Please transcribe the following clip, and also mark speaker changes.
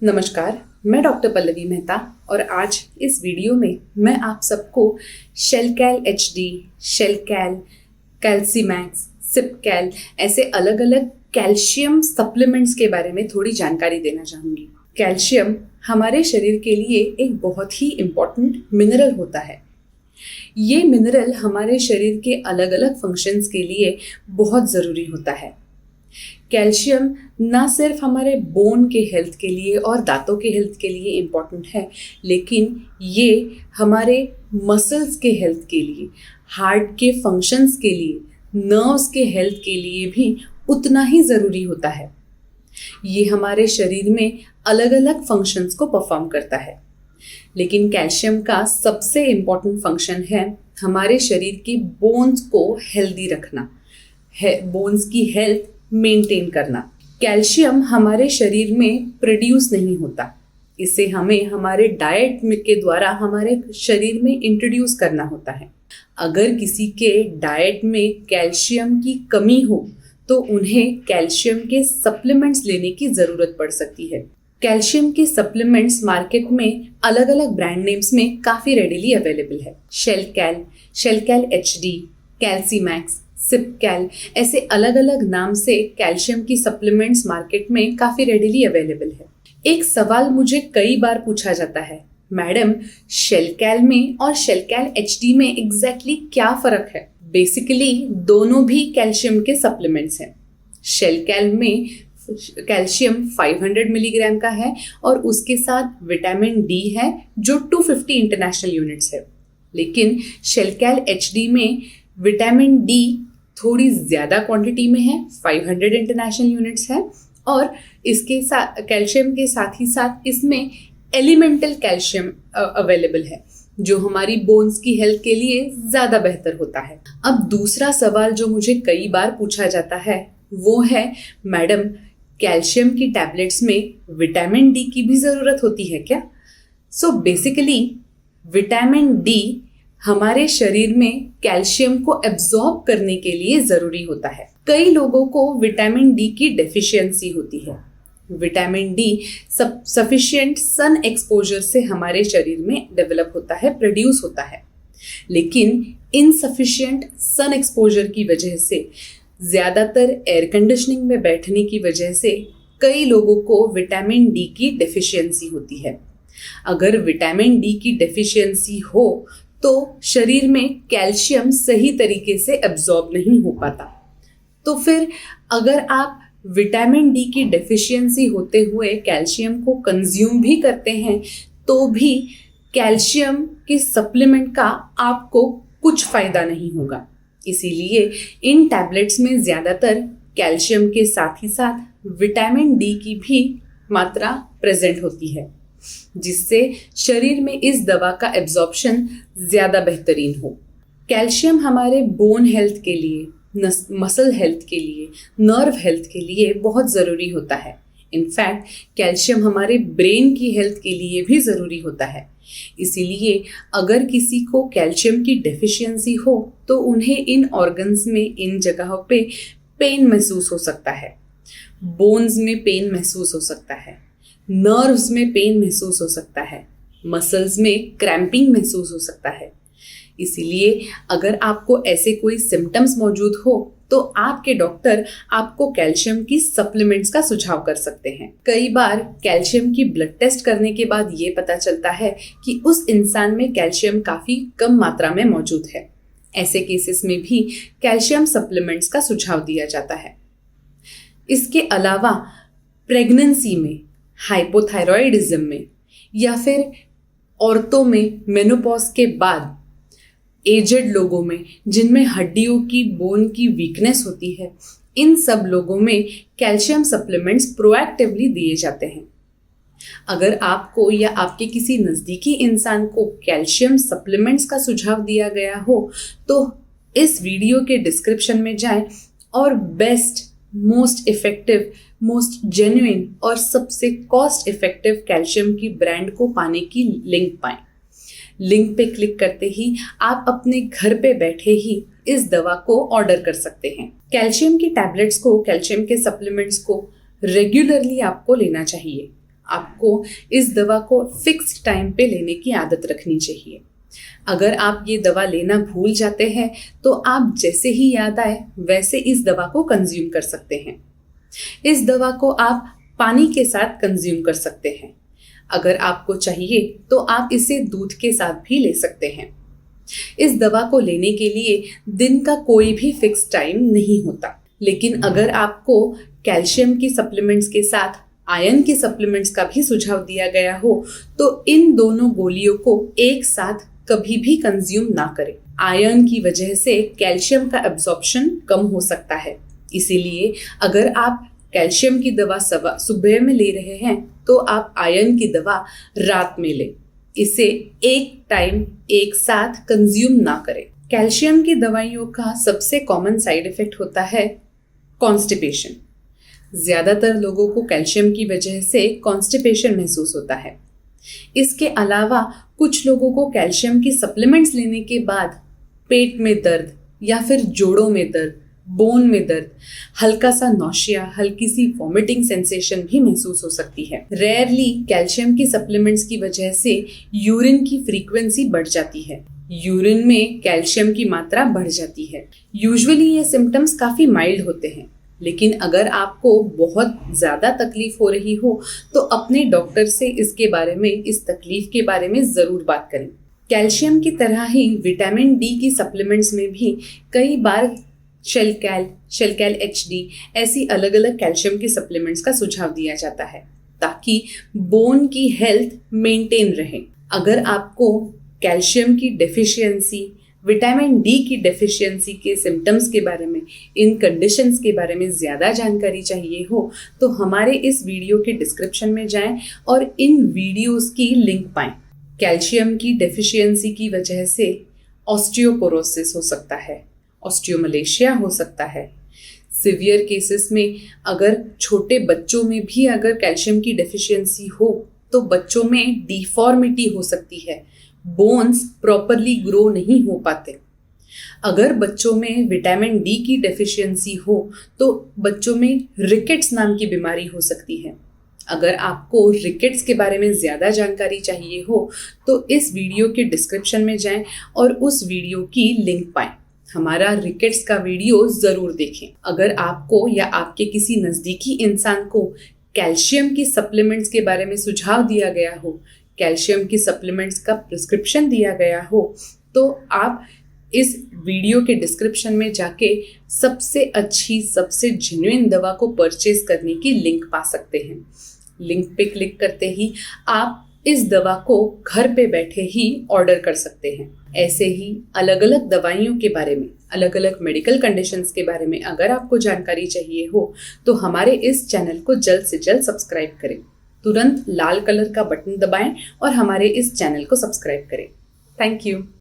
Speaker 1: नमस्कार, मैं डॉक्टर पल्लवी मेहता और आज इस वीडियो में मैं आप सबको शेलकैल एचडी, शेलकैल, कैल्सीमैक्स, सिपकैल ऐसे अलग अलग कैल्शियम सप्लीमेंट्स के बारे में थोड़ी जानकारी देना चाहूँगी। कैल्शियम हमारे शरीर के लिए एक बहुत ही इम्पॉर्टेंट मिनरल होता है। ये मिनरल हमारे शरीर के अलग अलग फंक्शंस के लिए बहुत ज़रूरी होता है। कैल्शियम ना सिर्फ हमारे बोन के हेल्थ के लिए और दांतों के हेल्थ के लिए इम्पॉर्टेंट है, लेकिन ये हमारे मसल्स के हेल्थ के लिए, हार्ट के फंक्शंस के लिए, नर्व्स के हेल्थ के लिए भी उतना ही ज़रूरी होता है। ये हमारे शरीर में अलग अलग फंक्शंस को परफॉर्म करता है, लेकिन कैल्शियम का सबसे इम्पॉर्टेंट फंक्शन है हमारे शरीर के बोन्स को हेल्दी रखना, बोन्स की हेल्थ मेंटेन करना। कैल्शियम हमारे शरीर में प्रोड्यूस नहीं होता, इसे हमें हमारे डाइट के द्वारा हमारे शरीर में इंट्रोड्यूस करना होता है। अगर किसी के डाइट में कैल्शियम की कमी हो तो उन्हें कैल्शियम के सप्लीमेंट्स लेने की ज़रूरत पड़ सकती है। कैल्शियम के सप्लीमेंट्स मार्केट में अलग अलग ब्रांड नेम्स में काफ़ी रेडिली अवेलेबल है। शेलकैल, शेलकैल एचडी, कैल्सीमैक्स, सिपकैल ऐसे अलग अलग नाम से कैल्शियम की सप्लीमेंट्स मार्केट में काफ़ी रेडिली अवेलेबल है। एक सवाल मुझे कई बार पूछा जाता है, मैडम शेलकैल में और शेलकैल एचडी में एग्जैक्टली क्या फ़र्क है? बेसिकली दोनों भी कैल्शियम के सप्लीमेंट्स हैं। शेलकैल में कैल्शियम 500 मिलीग्राम का है और उसके साथ विटामिन डी है जो 250 इंटरनेशनल यूनिट्स है, लेकिन शेलकैल एचडी में विटामिन डी थोड़ी ज़्यादा क्वांटिटी में है, 500 इंटरनेशनल यूनिट्स है, और इसके साथ कैल्शियम के साथ ही साथ इसमें एलिमेंटल कैल्शियम अवेलेबल है जो हमारी बोन्स की हेल्थ के लिए ज़्यादा बेहतर होता है। अब दूसरा सवाल जो मुझे कई बार पूछा जाता है वो है, मैडम कैल्शियम की टैबलेट्स में विटामिन डी की भी ज़रूरत होती है क्या? सो बेसिकली विटामिन डी हमारे शरीर में कैल्शियम को एब्जॉर्ब करने के लिए ज़रूरी होता है। कई लोगों को विटामिन डी की डेफिशिएंसी होती है। Vitamin D sufficient sun exposure से हमारे शरीर में डेवलप होता है, प्रोड्यूस होता है, लेकिन इनसफिशिएंट सन एक्सपोजर की वजह से, ज़्यादातर एयर कंडीशनिंग में बैठने की वजह से कई लोगों को विटामिन डी की डेफिशिएंसी होती है। अगर विटामिन डी की डेफिशिएंसी हो तो शरीर में कैल्शियम सही तरीके से एब्जॉर्ब नहीं हो पाता। तो फिर अगर आप विटामिन डी की डेफिशिएंसी होते हुए कैल्शियम को कंज्यूम भी करते हैं तो भी कैल्शियम के सप्लीमेंट का आपको कुछ फ़ायदा नहीं होगा। इसीलिए इन टैबलेट्स में ज़्यादातर कैल्शियम के साथ ही साथ विटामिन डी की भी मात्रा प्रेजेंट होती है, जिससे शरीर में इस दवा का एब्जॉर्प्शन ज़्यादा बेहतरीन हो। कैल्शियम हमारे बोन हेल्थ के लिए, मसल हेल्थ के लिए, नर्व हेल्थ के लिए बहुत ज़रूरी होता है। इनफैक्ट कैल्शियम हमारे ब्रेन की हेल्थ के लिए भी ज़रूरी होता है। इसीलिए अगर किसी को कैल्शियम की डेफिशिएंसी हो तो उन्हें इन ऑर्गन्स में, इन जगहों पे पेन महसूस हो सकता है, बोन्स में पेन महसूस हो सकता है, नर्व्स में पेन महसूस हो सकता है, मसल्स में क्रैम्पिंग महसूस हो सकता है। इसीलिए अगर आपको ऐसे कोई सिम्टम्स मौजूद हो तो आपके डॉक्टर आपको कैल्शियम की सप्लीमेंट्स का सुझाव कर सकते हैं। कई बार कैल्शियम की ब्लड टेस्ट करने के बाद ये पता चलता है कि उस इंसान में कैल्शियम काफ़ी कम मात्रा में मौजूद है। ऐसे केसेस में भी कैल्शियम सप्लीमेंट्स का सुझाव दिया जाता है। इसके अलावा प्रेगनेंसी में, हाइपोथायरॉयडिज्म में, या फिर औरतों में मेनोपॉज के बाद, एजेड लोगों में जिनमें हड्डियों की, बोन की वीकनेस होती है, इन सब लोगों में कैल्शियम सप्लीमेंट्स प्रोएक्टिवली दिए जाते हैं। अगर आपको या आपके किसी नज़दीकी इंसान को कैल्शियम सप्लीमेंट्स का सुझाव दिया गया हो तो इस वीडियो के डिस्क्रिप्शन में जाएं और best, most effective, most genuine और सबसे कॉस्ट इफ़ेक्टिव कैल्शियम की ब्रांड को पाने की लिंक पाएं। लिंक पे क्लिक करते ही आप अपने घर पे बैठे ही इस दवा को ऑर्डर कर सकते हैं। कैल्शियम की टैबलेट्स को, कैल्शियम के सप्लीमेंट्स को रेगुलरली आपको लेना चाहिए। आपको इस दवा को फिक्स्ड टाइम पे लेने की आदत रखनी चाहिए। अगर आप ये दवा लेना भूल जाते हैं तो आप जैसे ही याद आए वैसे इस दवा को कंज्यूम कर सकते हैं। इस दवा को आप पानी के साथ कंज्यूम कर सकते हैं। अगर आपको चाहिए तो आप इसे दूध के साथ भी ले सकते हैं। इस दवा को लेने के लिए दिन का कोई भी फिक्स टाइम नहीं होता, लेकिन अगर आपको कैल्शियम की सप्लीमेंट्स के साथ आयरन के सप्लीमेंट्स का भी सुझाव दिया गया हो तो इन दोनों गोलियों को एक साथ कभी भी कंज्यूम ना करें। आयरन की वजह से कैल्शियम का एब्जॉर्प्शन कम हो सकता है, इसीलिए अगर आप कैल्शियम की दवा सुबह में ले रहे हैं तो आप आयरन की दवा रात में लें। इसे एक टाइम एक साथ कंज्यूम ना करें। कैल्शियम की दवाइयों का सबसे कॉमन साइड इफेक्ट होता है कॉन्स्टिपेशन। ज्यादातर लोगों को कैल्शियम की वजह से कॉन्स्टिपेशन महसूस होता है। इसके अलावा कुछ लोगों को कैल्शियम की सप्लीमेंट्स लेने के बाद पेट में दर्द या फिर जोड़ों में दर्द, बोन में दर्द, हल्का सा नौशिया, हल्की सी वॉमिटिंग सेंसेशन भी महसूस हो सकती है। रेयरली कैल्शियम की सप्लीमेंट्स की वजह से यूरिन की फ्रीक्वेंसी बढ़ जाती है। यूरिन में कैल्शियम की मात्रा बढ़ जाती है। यूजुअली ये सिम्टम्स काफी माइल्ड होते हैं, लेकिन अगर आपको बहुत ज़्यादा तकलीफ हो रही हो तो अपने डॉक्टर से इसके बारे में, इस तकलीफ के बारे में ज़रूर बात करें। कैल्शियम की तरह ही विटामिन डी की सप्लीमेंट्स में भी कई बार शेलकैल HD ऐसी अलग अलग कैल्शियम की सप्लीमेंट्स का सुझाव दिया जाता है ताकि बोन की हेल्थ मेंटेन रहे। अगर आपको कैल्शियम की डेफिशिएंसी, विटामिन डी की डेफिशिएंसी के सिम्टम्स के बारे में, इन कंडीशंस के बारे में ज़्यादा जानकारी चाहिए हो तो हमारे इस वीडियो के डिस्क्रिप्शन में जाएं और इन वीडियोस की लिंक पाएं। कैल्शियम की डेफिशिएंसी की वजह से ऑस्टियोपोरोसिस हो सकता है, ऑस्टियोमलेशिया हो सकता है। सिवियर केसेस में अगर छोटे बच्चों में भी अगर कैल्शियम की डेफिशिएंसी हो तो बच्चों में डिफॉर्मिटी हो सकती है, बोन्स प्रॉपरली ग्रो नहीं हो पाते। अगर बच्चों में विटामिन डी की डेफिशिएंसी हो तो बच्चों में रिकेट्स नाम की बीमारी हो सकती है। अगर आपको रिकेट्स के बारे में ज़्यादा जानकारी चाहिए हो तो इस वीडियो के डिस्क्रिप्शन में जाएं और उस वीडियो की लिंक पाएं। हमारा रिकेट्स का वीडियो ज़रूर देखें। अगर आपको या आपके किसी नज़दीकी इंसान को कैल्शियम की सप्लीमेंट्स के बारे में सुझाव दिया गया हो, कैल्शियम की सप्लीमेंट्स का प्रिस्क्रिप्शन दिया गया हो तो आप इस वीडियो के डिस्क्रिप्शन में जाके सबसे अच्छी, सबसे जेन्युइन दवा को परचेज करने की लिंक पा सकते हैं। लिंक पे क्लिक करते ही आप इस दवा को घर पे बैठे ही ऑर्डर कर सकते हैं। ऐसे ही अलग अलग दवाइयों के बारे में, अलग अलग मेडिकल कंडीशंस के बारे में अगर आपको जानकारी चाहिए हो तो हमारे इस चैनल को जल्द से जल्द सब्सक्राइब करें। तुरंत लाल कलर का बटन दबाएं और हमारे इस चैनल को सब्सक्राइब करें। Thank you.